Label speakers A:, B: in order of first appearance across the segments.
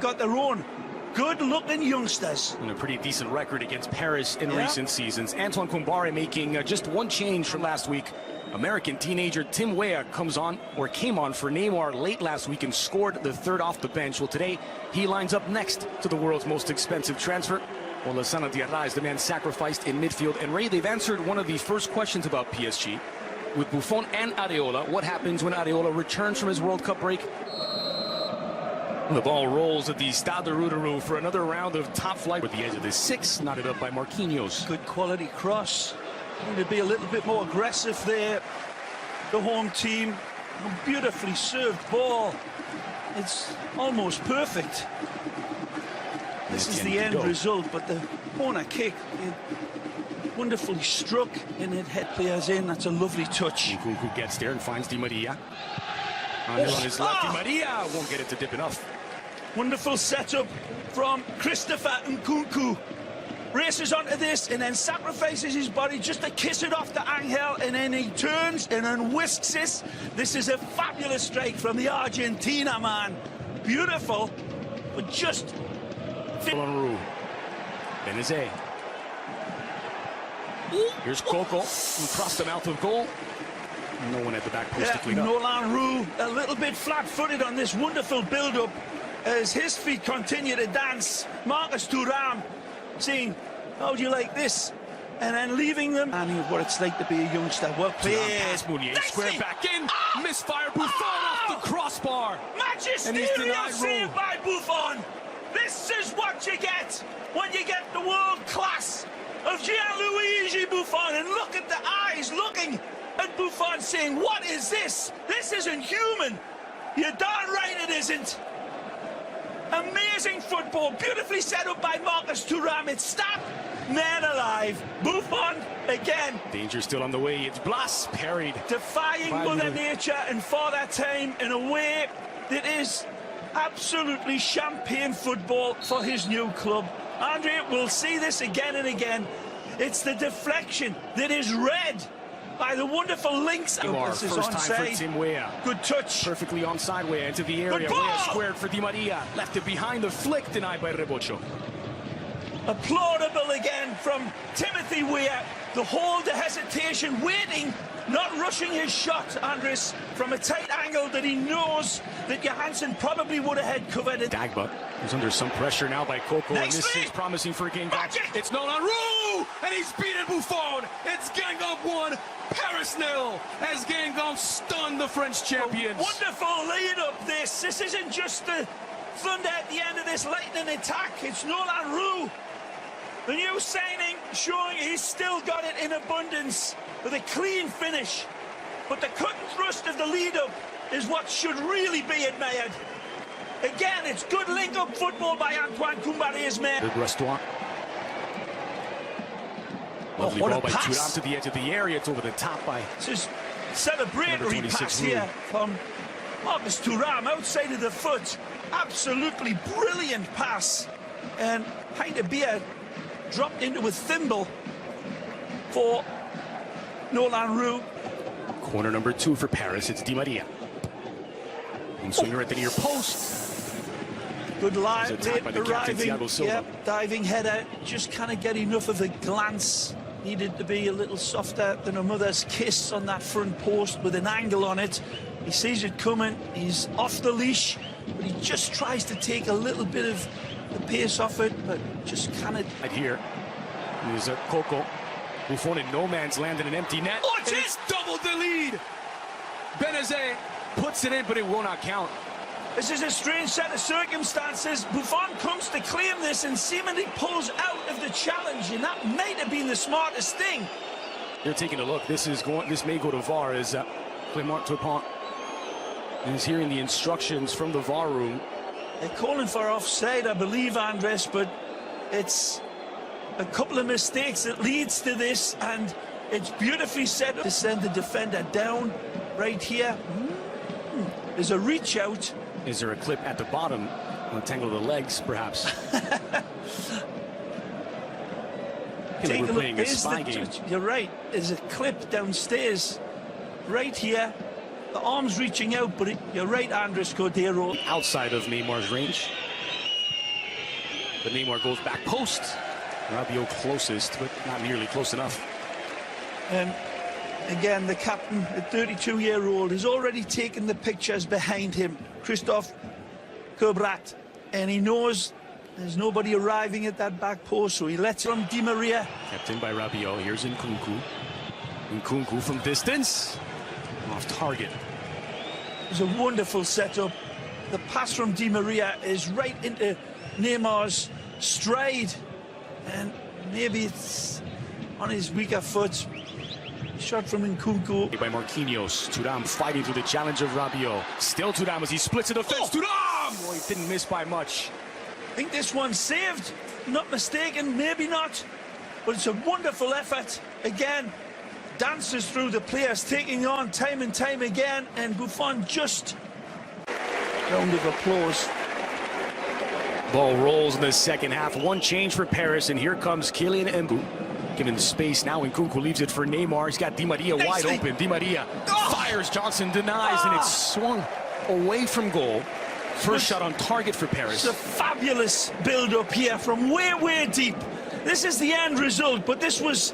A: got their own good-looking youngsters.
B: And a pretty decent record against Paris in recent seasons. Antoine Kombare making just one change from last week. American teenager Tim Weah came on for Neymar late last week and scored the third off the bench. Well, today he lines up next to the world's most expensive transfer. Olassana Diarra is the man sacrificed in midfield. And Ray, they've answered one of the first questions about PSG with Buffon and Areola. What happens when Areola returns from his World Cup break? The ball rolls at the Stade de Routerou for another round of top flight with the edge of the six, knotted up by Marquinhos.
A: Good quality cross. Need to be a little bit more aggressive there. The home team, a beautifully served ball. It's almost perfect. This is the end result, but the corner kick, wonderfully struck and it head players in. That's a lovely touch.
B: Nkunku gets there and finds Di Maria. On his left, Di Maria won't get it to dip enough.
A: Wonderful setup from Christopher Nkunku. Races onto this and then sacrifices his body just to kiss it off to Angel, and then he turns and then whisks this. This is a fabulous strike from the Argentina man. Beautiful, but just...
B: Benazet. Here's Coco, who crossed the mouth of goal. No one at the back post to clean up.
A: Nolan Roux a little bit flat-footed on this wonderful build-up as his feet continue to dance. Marcus Thuram saying, how do you like this? And then leaving them. And what it's like to be a youngster. Well played.
B: Square back in. Misfire. Buffon off the crossbar.
A: Magisterial save by Buffon. This is what you get when you get the world class of Gianluigi Buffon. And look at the eyes looking at Buffon saying, what is this? This isn't human. You're darn right it isn't. Amazing football, beautifully set up by Marcus Thuram. It's stopped, man alive. Buffon again.
B: Danger still on the way. It's Blas parried.
A: Defying Mother Nature and Father Time in a way that is absolutely champagne football for his new club. Andre, we'll see this again and again. It's the deflection that is read by the wonderful links.
B: This is onside. Tim Weah.
A: Good touch.
B: Perfectly onside Weah into the area. Weah squared for Di Maria. Left it behind the flick, denied by Rebocho.
A: Applaudable again from Timothy Weah. The hold, the hesitation, waiting, not rushing his shot, Andres, from a tight angle that he knows that Johansson probably would have had covered.
B: Dagba is under some pressure now by Coco, and this is promising for Guingamp. It's Nolan Roux, and he's beaten Buffon. It's Guingamp 1, Paris 0, as Guingamp stunned the French champions.
A: Wonderful lead-up this. This isn't just the thunder at the end of this lightning attack. It's Nolan Roux, the new signing, showing he's still got it in abundance with a clean finish. But the cut and thrust of the lead-up is what should really be admired. Again, it's good link-up football by Antoine Koumbaré's men.
B: Good restaurant. Lovely ball by Thuram to the edge of the area. It's over the top by...
A: This is celebratory pass here from Marcus Thuram outside of the foot. Absolutely brilliant pass. And pint of beer dropped into a thimble for Nolan Roux.
B: Corner number 2 for Paris. It's Di Maria. And swinger at the near post.
A: Good line,
B: arriving,
A: diving header, just can't get enough of a glance. Needed to be a little softer than a mother's kiss on that front post with an angle on it. He sees it coming, he's off the leash, but he just tries to take a little bit of the pace off it, but just can't.
B: Right here, there's a Coco. Buffon in no man's land in an empty net.
A: Oh,
B: it's doubled the lead. Benazet puts it in, but it will not count.
A: This is a strange set of circumstances. Buffon comes to claim this and seemingly pulls out of the challenge, and that might have been the smartest thing.
B: They're taking a look. This may go to VAR as Clément Turpin is hearing the instructions from the VAR room.
A: They're calling for offside, I believe, Andres, but it's a couple of mistakes that leads to this, and it's beautifully set up to send the defender down right here. There's a reach out.
B: Is there a clip at the bottom? Untangle the legs, perhaps. We're playing a spy game.
A: You're right. There's a clip downstairs, right here. The arm's reaching out, but you're right, Andres Cordero.
B: Outside of Neymar's range. But Neymar goes back post. Rabiot closest, but not nearly close enough.
A: And again, the captain, a 32-year-old, has already taken the pictures behind him, Christophe Cabrat, and he knows there's nobody arriving at that back post, so he lets from Di Maria.
B: Kept in by Rabiot. Here's Nkunku. Nkunku from distance. Off target.
A: It's a wonderful setup. The pass from Di Maria is right into Neymar's stride, and maybe it's on his weaker foot. Shot from Nkunku.
B: By Marquinhos. Thuram fighting through the challenge of Rabiot. Still Thuram as he splits the defense. Thuram! Boy, he didn't miss by much.
A: I think this one's saved. Not mistaken, maybe not. But it's a wonderful effort. Again, dances through the players, taking on time and time again. And Buffon just... round of applause.
B: Ball rolls in the second half. One change for Paris, and here comes Kylian Mbappé. Given space now, Nkunku leaves it for Neymar. He's got Di Maria wide open. Di Maria fires, Johnson denies, and it's swung away from goal. First shot on target for Paris.
A: It's a fabulous build-up here from way, way deep. This is the end result, but this was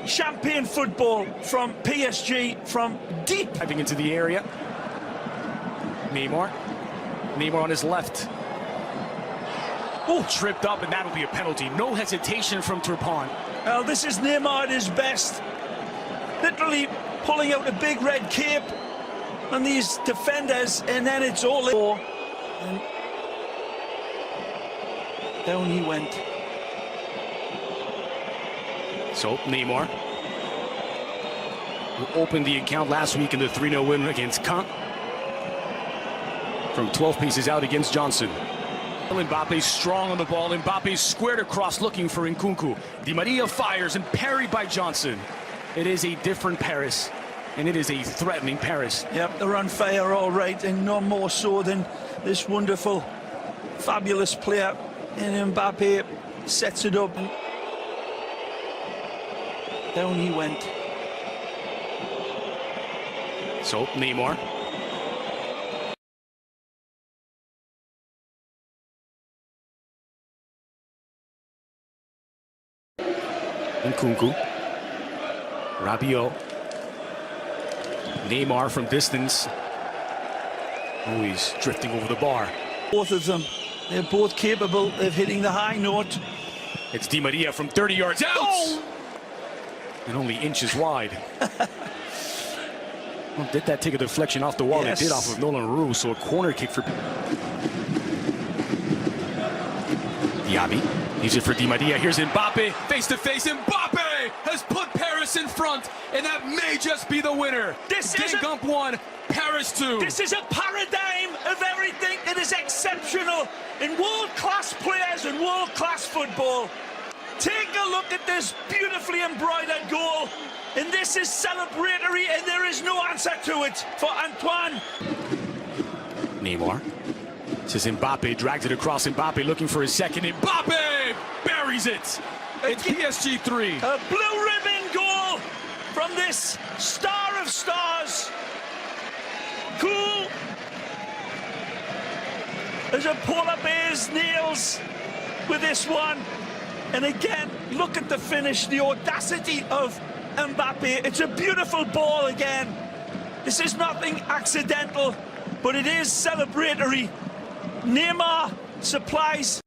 A: champagne football from PSG from deep.
B: Diving into the area. Neymar on his left. Oh, tripped up, and that'll be a penalty. No hesitation from Turpin.
A: Well, this is Neymar at his best. Literally pulling out a big red cape on these defenders, and then it's all in. And down he went.
B: So, Neymar, who opened the account last week in the 3-0 win against Guingamp. From 12 paces out against Johnson. Mbappé strong on the ball. Mbappé squared across looking for Nkunku. Di Maria fires and parried by Johnson. It is a different Paris, and it is a threatening Paris.
A: Yep, they're on fire all right, and no more so than this wonderful, fabulous player. And Mbappé sets it up. And down he went.
B: So, Neymar. Nkunku. Rabiot. Neymar from distance. Always drifting over the bar.
A: Both of them, they're both capable of hitting the high note.
B: It's Di Maria from 30 yards out. Oh! And only inches wide. Well, did that take a deflection off the wall?
A: Yes.
B: It did off of Nolan Roux, so a corner kick for Diaby. Leaves it for Di Maria. Here's Mbappé. Face to face. Mbappé has put Paris in front, and that may just be the winner. Guingamp 1, Paris 2.
A: This is a paradigm of everything that is exceptional in world-class players and world-class football. Take a look at this beautifully embroidered goal, and this is celebratory, and there is no answer to it for Antoine.
B: Neymar. Says Mbappé, drags it across. Mbappé looking for his second. Mbappé buries it. It's PSG 3.
A: A blue ribbon goal from this star of stars. Cool as a polar bear's nails with this one. And again, look at the finish, the audacity of Mbappé. It's a beautiful ball again. This is nothing accidental, but it is celebratory. Neymar supplies